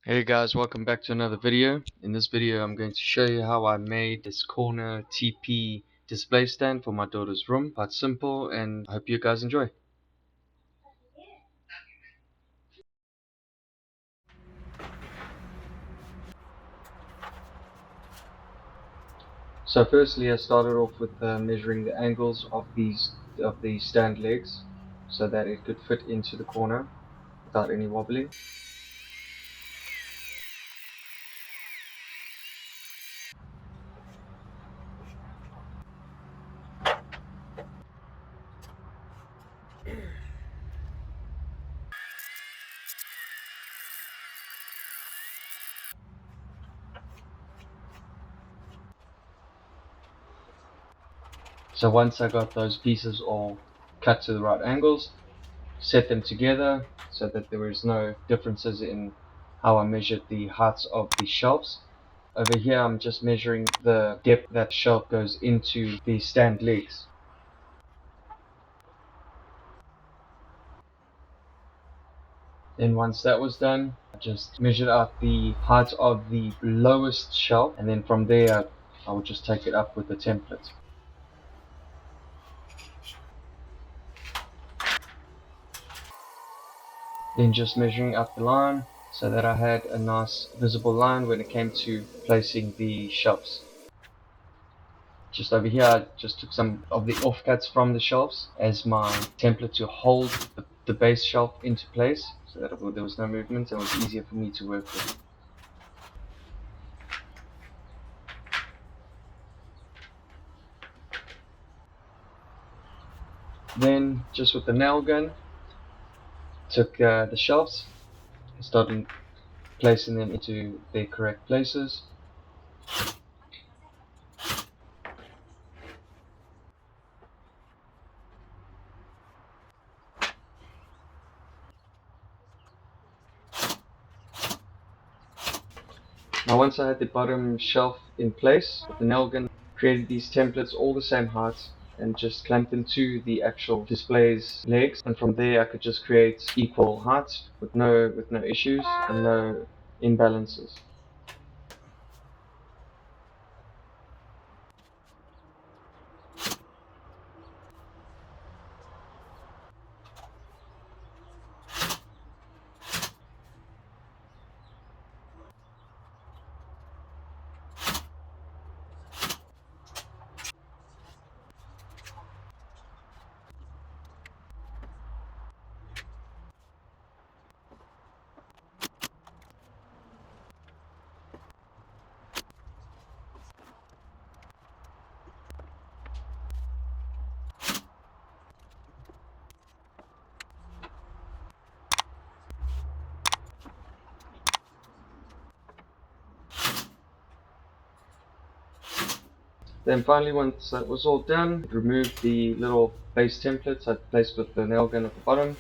Hey guys, welcome back to another video. In this video I'm going to show you how I made this corner Teepee display stand for my daughter's room. Quite simple, and I hope you guys enjoy. So firstly I started off with measuring the angles of the stand legs so that it could fit into the corner without any wobbling. So once I got those pieces all cut to the right angles, set them together so that there was no differences in how I measured the heights of the shelves. Over here I'm just measuring the depth that shelf goes into the stand legs. Then once that was done, I just measured out the height of the lowest shelf, and then from there I would just take it up with the template. Then just measuring out the line so that I had a nice visible line when it came to placing the shelves. Just over here I just took some of the offcuts from the shelves as my template to hold the base shelf into place so that there was no movement and it was easier for me to work with. Then just with the nail gun, took the shelves and started placing them into their correct places. Now once I had the bottom shelf in place with the nail gun, created these templates all the same height and just clamped them to the actual display's legs, and from there I could just create equal heights with no issues and no imbalances. Then finally, once that was all done, removed the little base templates I'd placed with the nail gun at the bottom.